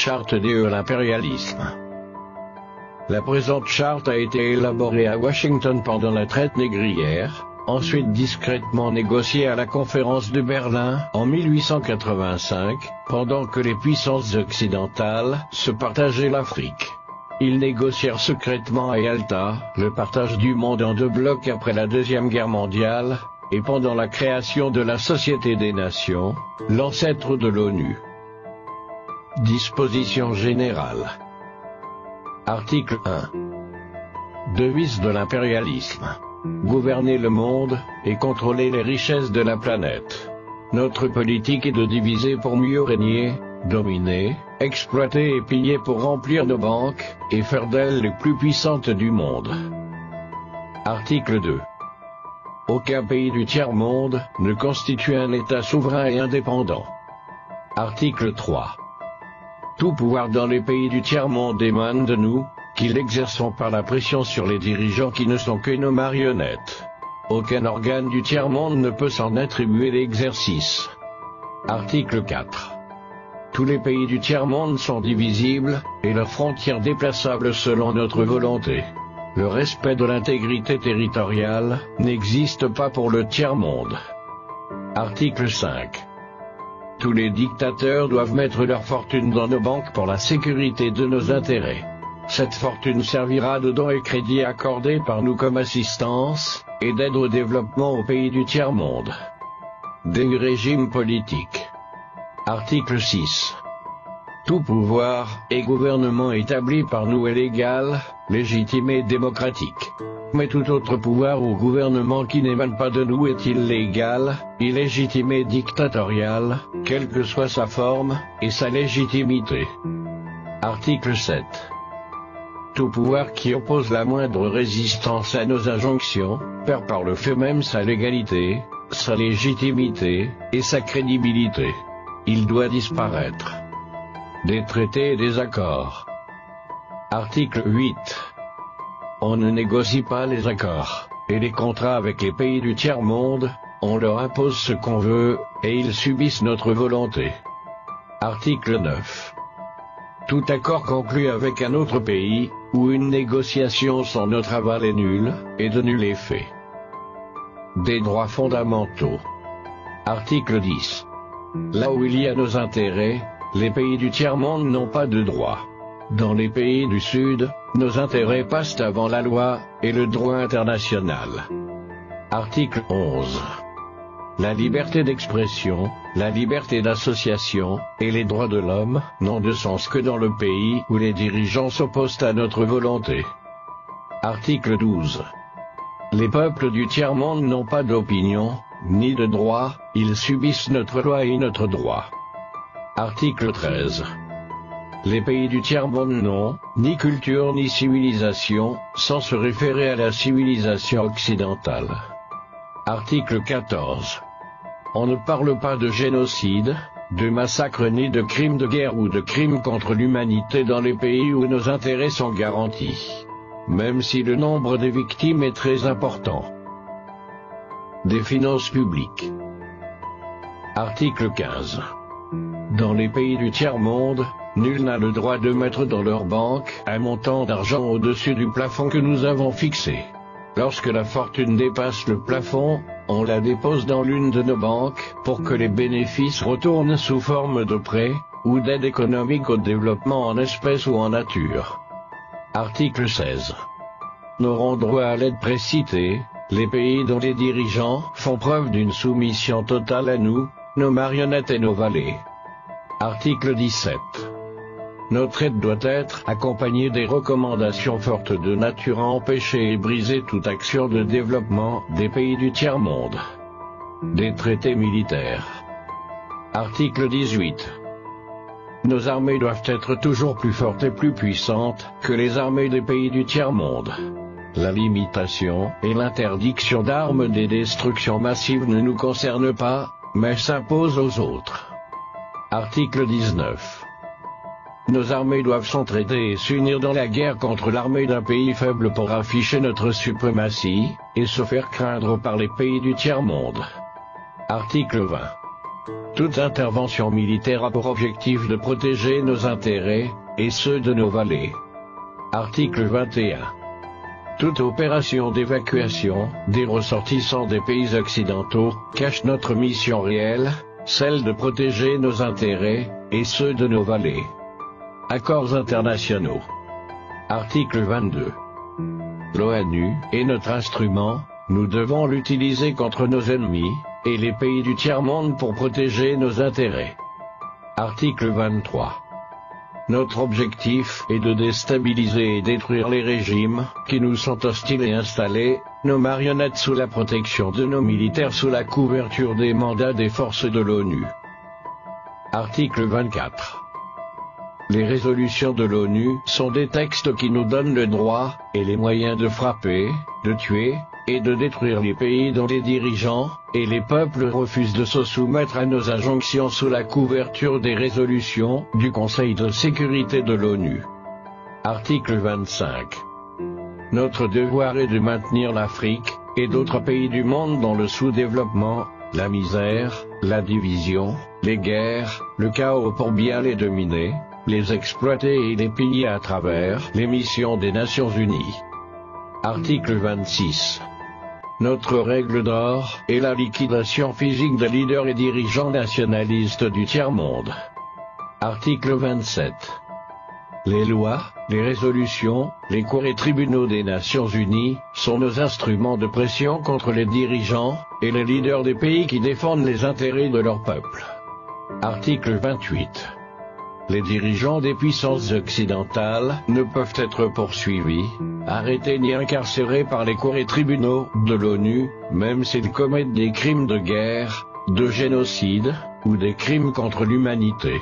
Charte de l'impérialisme. La présente charte a été élaborée à Washington pendant la traite négrière, ensuite discrètement négociée à la conférence de Berlin en 1885, pendant que les puissances occidentales se partageaient l'Afrique. Ils négocièrent secrètement à Yalta le partage du monde en deux blocs après la Deuxième Guerre mondiale, et pendant la création de la Société des Nations, l'ancêtre de l'ONU. Dispositions générales. Article 1. Devise de l'impérialisme. Gouverner le monde et contrôler les richesses de la planète. Notre politique est de diviser pour mieux régner, dominer, exploiter et piller pour remplir nos banques, et faire d'elles les plus puissantes du monde. Article 2. Aucun pays du tiers-monde ne constitue un État souverain et indépendant. Article 3. Tout pouvoir dans les pays du tiers-monde émane de nous, qui l'exerçons par la pression sur les dirigeants qui ne sont que nos marionnettes. Aucun organe du tiers-monde ne peut s'en attribuer l'exercice. Article 4. Tous les pays du tiers-monde sont divisibles, et leurs frontières déplaçables selon notre volonté. Le respect de l'intégrité territoriale n'existe pas pour le tiers-monde. Article 5. Tous les dictateurs doivent mettre leur fortune dans nos banques pour la sécurité de nos intérêts. Cette fortune servira de dons et crédits accordés par nous comme assistance, et d'aide au développement aux pays du tiers-monde. Des régimes politiques. Article 6. Tout pouvoir et gouvernement établi par nous est légal, légitime et démocratique. Mais tout autre pouvoir ou gouvernement qui n'émane pas de nous est illégal, illégitime et dictatorial, quelle que soit sa forme et sa légitimité. Article 7. Tout pouvoir qui oppose la moindre résistance à nos injonctions, perd par le fait même sa légalité, sa légitimité et sa crédibilité. Il doit disparaître. Des traités et des accords. Article 8. On ne négocie pas les accords et les contrats avec les pays du tiers-monde, on leur impose ce qu'on veut, et ils subissent notre volonté. Article 9. Tout accord conclu avec un autre pays, ou une négociation sans notre aval est nul, et de nul effet. Des droits fondamentaux. Article 10. Là où il y a nos intérêts, les pays du tiers-monde n'ont pas de droit. Dans les pays du Sud, nos intérêts passent avant la loi et le droit international. Article 11. La liberté d'expression, la liberté d'association, et les droits de l'homme, n'ont de sens que dans le pays où les dirigeants s'opposent à notre volonté. Article 12. Les peuples du tiers-monde n'ont pas d'opinion, ni de droit, ils subissent notre loi et notre droit. Article 13. Les pays du tiers-monde n'ont ni culture ni civilisation, sans se référer à la civilisation occidentale. Article 14. On ne parle pas de génocide, de massacre ni de crimes de guerre ou de crimes contre l'humanité dans les pays où nos intérêts sont garantis, même si le nombre des victimes est très important. Des finances publiques. Article 15. Dans les pays du tiers-monde, nul n'a le droit de mettre dans leur banque un montant d'argent au-dessus du plafond que nous avons fixé. Lorsque la fortune dépasse le plafond, on la dépose dans l'une de nos banques pour que les bénéfices retournent sous forme de prêts ou d'aide économique au développement en espèces ou en nature. Article 16. N'auront droit à l'aide précitée les pays dont les dirigeants font preuve d'une soumission totale à nous, nos marionnettes et nos valets. Article 17. Notre aide doit être accompagnée des recommandations fortes de nature à empêcher et briser toute action de développement des pays du tiers-monde. Des traités militaires. Article 18. Nos armées doivent être toujours plus fortes et plus puissantes que les armées des pays du tiers-monde. La limitation et l'interdiction d'armes des destructions massives ne nous concernent pas, mais s'imposent aux autres. Article 19. Nos armées doivent s'entraider et s'unir dans la guerre contre l'armée d'un pays faible pour afficher notre suprématie, et se faire craindre par les pays du tiers-monde. Article 20. Toute intervention militaire a pour objectif de protéger nos intérêts, et ceux de nos vallées. Article 21. Toute opération d'évacuation des ressortissants des pays occidentaux cache notre mission réelle, celle de protéger nos intérêts, et ceux de nos vallées. Accords internationaux. Article 22. L'ONU est notre instrument, nous devons l'utiliser contre nos ennemis, et les pays du tiers-monde pour protéger nos intérêts. Article 23. Notre objectif est de déstabiliser et détruire les régimes qui nous sont hostiles et installer nos marionnettes sous la protection de nos militaires sous la couverture des mandats des forces de l'ONU. Article 24. Les résolutions de l'ONU sont des textes qui nous donnent le droit et les moyens de frapper, de tuer et de détruire les pays dont les dirigeants et les peuples refusent de se soumettre à nos injonctions sous la couverture des résolutions du Conseil de sécurité de l'ONU. Article 25. Notre devoir est de maintenir l'Afrique et d'autres pays du monde dans le sous-développement, la misère, la division, les guerres, le chaos pour bien les dominer, les exploiter et les piller à travers les missions des Nations Unies. Article 26. Notre règle d'or est la liquidation physique des leaders et dirigeants nationalistes du tiers-monde. Article 27. Les lois, les résolutions, les cours et tribunaux des Nations Unies sont nos instruments de pression contre les dirigeants et les leaders des pays qui défendent les intérêts de leur peuple. Article 28. Les dirigeants des puissances occidentales ne peuvent être poursuivis, arrêtés ni incarcérés par les cours et tribunaux de l'ONU, même s'ils commettent des crimes de guerre, de génocide, ou des crimes contre l'humanité.